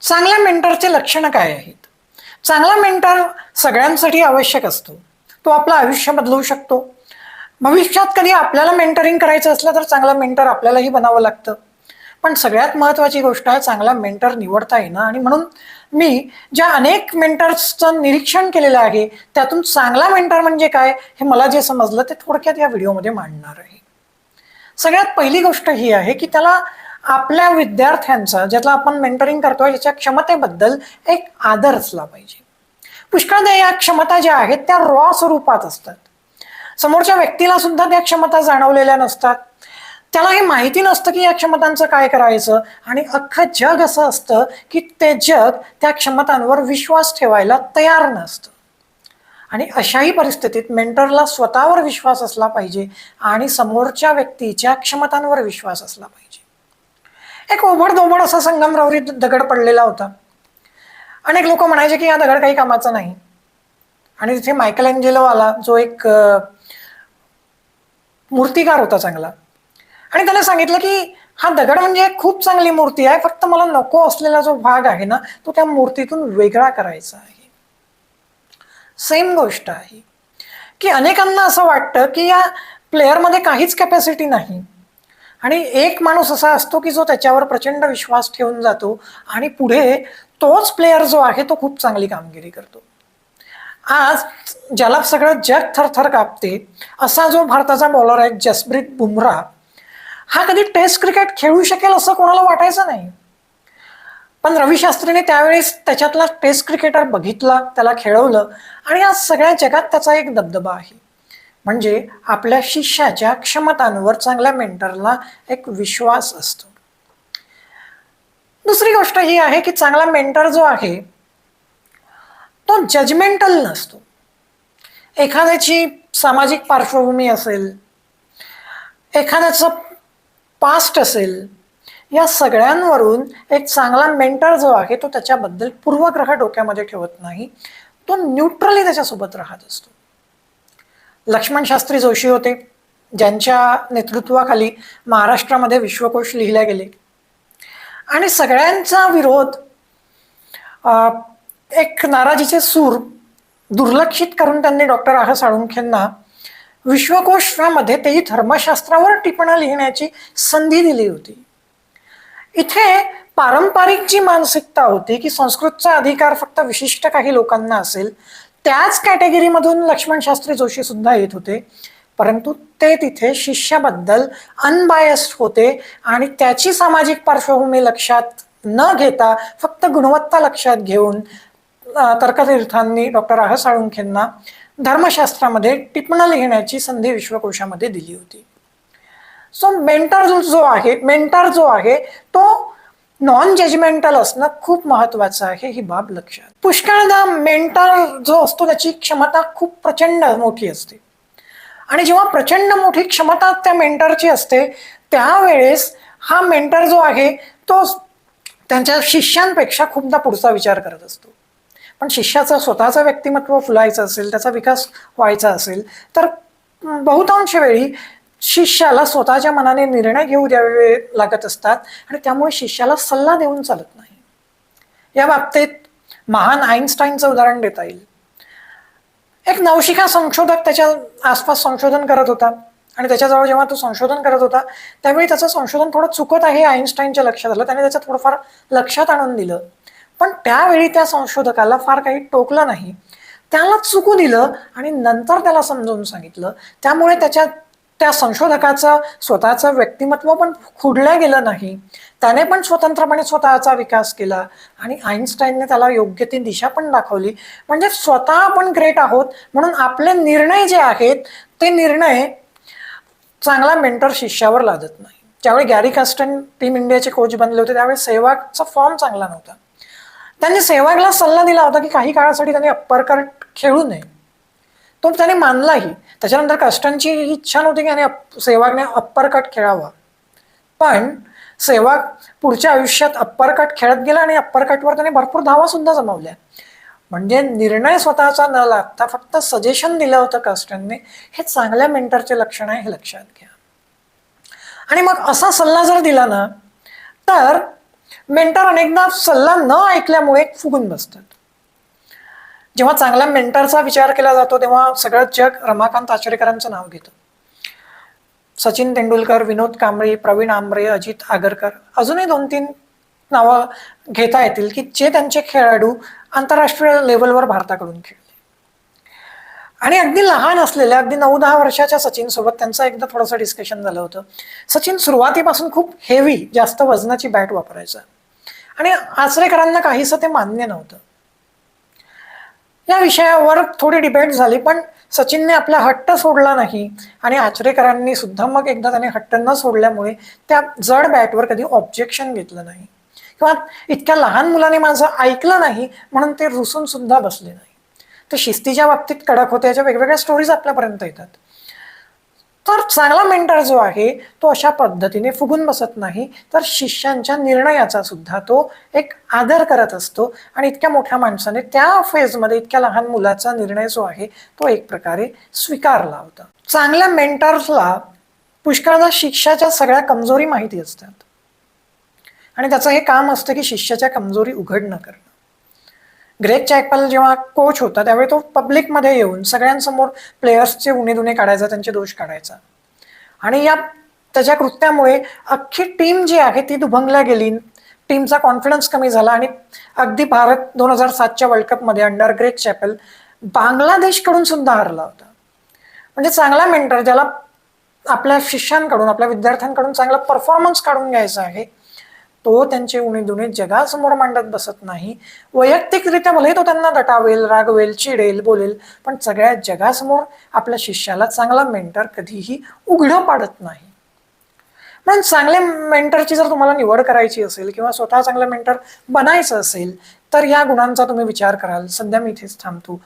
चांगल्या मेंटरचे लक्षणं काय आहेत? चांगला मेंटर सगळ्यांसाठी आवश्यक असतो. तो आपलं आयुष्य बदलवू शकतो. भविष्यात कधी आपल्याला मेंटरिंग करायचं असलं तर चांगला मेंटर आपल्यालाही बनावं लागतं. पण सगळ्यात महत्त्वाची गोष्ट आहे चांगला मेंटर निवडता येणं. आणि म्हणून मी ज्या अनेक मेंटर्सचं निरीक्षण केलेलं आहे त्यातून चांगला मेंटर म्हणजे काय हे मला जे समजलं ते थोडक्यात या व्हिडिओमध्ये मांडणार आहे. सगळ्यात पहिली गोष्ट ही आहे की त्याला आपल्या विद्यार्थ्यांचा, ज्याला आपण मेंटरिंग करतोय त्याच्या क्षमतेबद्दल एक आदर असला पाहिजे. पुष्कळदा या क्षमता ज्या आहेत त्या रॉ स्वरूपात असतात. समोरच्या व्यक्तीला सुद्धा त्या क्षमता जाणवलेल्या नसतात. त्याला हे माहिती नसतं की या क्षमतांचं काय करायचं. आणि अख्खं जग असं असतं की ते जग त्या क्षमतांवर विश्वास ठेवायला तयार नसतं. आणि अशाही परिस्थितीत मेंटरला स्वतःवर विश्वास असला पाहिजे आणि समोरच्या व्यक्तीच्या क्षमतांवर विश्वास असला पाहिजे. एक ओबडधोबड असा संगमरवरी दगड पडलेला होता. अनेक लोक म्हणायचे की हा दगड काही कामाचा नाही. आणि तिथे मायकल एंजेलो आला, जो एक मूर्तिकार होता चांगला, आणि त्याने सांगितलं की हा दगड म्हणजे खूप चांगली मूर्ती आहे, फक्त मला नको असलेला जो भाग आहे ना तो त्या मूर्तीतून वेगळा करायचा आहे. सेम गोष्ट आहे की अनेकांना असं वाटतं की या प्लेअरमध्ये काहीच कॅपॅसिटी नाही. आणि एक माणूस असा असतो की जो त्याच्यावर प्रचंड विश्वास ठेवून जातो आणि पुढे तोच प्लेयर जो आहे तो खूप चांगली कामगिरी करतो. आज ज्याला सगळं जग थरथर कापते असा जो भारताचा बॉलर आहे जसप्रीत बुमराह, हा कधी टेस्ट क्रिकेट खेळू शकेल असं कोणाला वाटायचं नाही. पण रवी शास्त्रीने त्यावेळेस त्याच्यातला टेस्ट क्रिकेटर बघितला, त्याला खेळवलं आणि आज सगळ्या जगात त्याचा एक दबदबा आहे. म्हणजे आपल्या शिष्याच्या क्षमतांवर चांगल्या मेंटरला एक विश्वास असतो. दुसरी गोष्ट ही आहे की चांगला मेंटर जो आहे तो जजमेंटल नसतो. एखाद्याची सामाजिक पार्श्वभूमी असेल, एखाद्याचं पास्ट असेल, या सगळ्यांवरून एक चांगला मेंटर जो आहे तो त्याच्याबद्दल पूर्वग्रह डोक्यामध्ये ठेवत नाही. तो न्यूट्रली त्याच्यासोबत राहत असतो. लक्ष्मण शास्त्री जोशी होते, ज्यांच्या नेतृत्वाखाली महाराष्ट्रामध्ये विश्वकोश लिहिले गेले. आणि सगळ्यांचा विरोध, एक नाराजीचे सूर दुर्लक्षित करून त्यांनी डॉक्टर आह साळुंखेंना विश्वकोशामध्ये तेही धर्मशास्त्रावर टिपणं लिहिण्याची संधी दिली होती. इथे पारंपरिक जी मानसिकता होती की संस्कृतचा अधिकार फक्त विशिष्ट काही लोकांना असेल, त्याच कॅटेगरीमधून लक्ष्मण शास्त्री जोशी सुद्धा येत होते. परंतु ते तिथे शिष्याबद्दल अनबायस्ड होते आणि त्याची सामाजिक पार्श्वभूमी लक्षात न घेता फक्त गुणवत्ता लक्षात घेऊन तर्कतीर्थांनी डॉक्टर आह साळुंखेंना धर्मशास्त्रामध्ये टिपणं लिहिण्याची संधी विश्वकोशामध्ये दिली होती. सो मेंटर जो आहे तो नॉन जजमेंटल असणं खूप महत्वाचं आहे, ही बाब लक्षात. पुष्कळदा मेंटर जो असतो त्याची क्षमता खूप प्रचंड मोठी असते. आणि जेव्हा प्रचंड मोठी क्षमता त्या मेंटरची असते त्यावेळेस हा मेंटर जो आहे तो त्यांच्या शिष्यांपेक्षा खूपदा पुढचा विचार करत असतो. पण शिष्याचं स्वतःचं व्यक्तिमत्व फुलायचं असेल, त्याचा विकास व्हायचा असेल तर बहुतांश वेळी शिष्याला स्वतःच्या मनाने निर्णय घेऊ द्यावे लागत असतात आणि त्यामुळे शिष्याला सल्ला देऊन चालत नाही. या बाबतीत महान आईन्स्टाईनचं उदाहरण देता येईल. एक नवशिका संशोधक त्याच्या आसपास संशोधन करत होता आणि त्याच्याजवळ जेव्हा तो संशोधन करत होता त्यावेळी त्याचं संशोधन थोडं चुकत आहे आईन्स्टाईनच्या लक्षात आलं. त्याने त्याचं थोडंफार लक्षात आणून दिलं, पण त्यावेळी त्या संशोधकाला फार काही टोकलं नाही, त्याला चुकू दिलं आणि नंतर त्याला समजावून सांगितलं. त्यामुळे त्या संशोधकाचं स्वतःचं व्यक्तिमत्व पण खुडलं गेलं नाही, त्याने पण स्वतंत्रपणे स्वतःचा विकास केला आणि आईन्स्टाईनने त्याला योग्य ती दिशा पण दाखवली. म्हणजे स्वतः आपण ग्रेट आहोत म्हणून आपले निर्णय जे आहेत ते निर्णय चांगला मेंटर शिष्यावर लादत नाही. ज्यावेळी गॅरी कास्टन टीम इंडियाचे कोच बनले होते त्यावेळी सेहवागचा फॉर्म चांगला नव्हता. त्यांनी सेहवागला सल्ला दिला होता की काही काळासाठी त्यांनी अप्पर कट खेळू नये. तो त्याने मानलाही. त्याच्यानंतर कास्टनची इच्छा नव्हती की सेहवागने अप्पर कट खेळावा, पण सेहवाग पुढच्या आयुष्यात अप्पर कट खेळत गेला आणि अप्पर कटवर त्याने भरपूर धावा सुद्धा जमवल्या. म्हणजे निर्णय स्वतःचा न लागता फक्त सजेशन दिलं होतं कास्टनने. हे चांगल्या मेंटरचे लक्षण आहे, हे लक्षात घ्या. आणि मग असा सल्ला जर दिला ना तर मेंटर अनेकदा सल्ला न ऐकल्यामुळे फुगून बसतात. जेव्हा चांगल्या मेंटरचा विचार केला जातो तेव्हा सगळं जग रमाकांत आचरेकरांचं नाव घेतं. सचिन तेंडुलकर, विनोद कांबळी, प्रवीण आमरे, अजित आगरकर, अजूनही 2-3 नावं घेता येतील की जे त्यांचे खेळाडू आंतरराष्ट्रीय लेवलवर भारताकडून खेळले. आणि अगदी लहान असलेल्या अगदी 9-10 वर्षाच्या सचिन सोबत त्यांचं एकदा थोडंसं डिस्कशन झालं होतं. सचिन सुरुवातीपासून खूप हेवी, जास्त वजनाची बॅट वापरायचा आणि आचरेकरांना काहीसं ते मान्य नव्हतं. या विषयावर थोडी डिबेट झाली, पण सचिनने आपला हट्ट सोडला नाही आणि आचरेकरांनी सुद्धा मग एकदा त्याने हट्ट न सोडल्यामुळे त्या जड बॅटवर कधी ऑब्जेक्शन घेतलं नाही किंवा इतक्या लहान मुलाने माझं ऐकलं नाही म्हणून ते रुसून सुद्धा बसले नाही. ते शिस्तीच्या बाबतीत कडक होते. याच्या वेगवेगळ्या स्टोरीज आपल्यापर्यंत येतात. तर चांगला मेंटर जो आहे तो अशा पद्धतीने फुगून बसत नाही, तर शिष्यांच्या निर्णयाचा सुद्धा तो एक आदर करत असतो आणि इतक्या मोठ्या माणसाने त्या फेजमध्ये इतक्या लहान मुलाचा निर्णय जो आहे तो एक प्रकारे स्वीकारला होता. चांगल्या मेंटर्सला पुष्कळदा शिष्याच्या सगळ्या कमजोरी माहिती असतात आणि त्याचं हे काम असतं की शिष्याच्या कमजोरी उघड न करणं. ग्रेग चॅपल जेव्हा कोच होता त्यावेळी तो पब्लिकमध्ये येऊन सगळ्यांसमोर प्लेयर्सचे उणे काढायचा, त्यांचे दोष काढायचा आणि या त्याच्या कृत्यामुळे अख्खी टीम जी आहे ती दुभंगल्या गेली. टीमचा कॉन्फिडन्स कमी झाला आणि अगदी भारत 2007च्या वर्ल्ड कपमध्ये अंडर ग्रेग चॅपल बांगलादेशकडून सुद्धा हरला होता. म्हणजे चांगला मेंटर ज्याला आपल्या शिष्यांकडून, आपल्या विद्यार्थ्यांकडून चांगला परफॉर्मन्स काढून घ्यायचा आहे, तो त्यांचे उणे जगासमोर मांडत बसत नाही. वैयक्तिकरित्या भले तो त्यांना दटावेल, रागवेल, चिडेल, बोलेल, पण सगळ्या जगासमोर आपल्या शिष्याला चांगला मेंटर कधीही उघडं पाडत नाही. म्हणून चांगल्या मेंटरची जर तुम्हाला निवड करायची असेल किंवा स्वतः चांगला मेंटर बनायचं असेल तर या गुणांचा तुम्ही विचार कराल. सध्या मी इथेच थांबतो.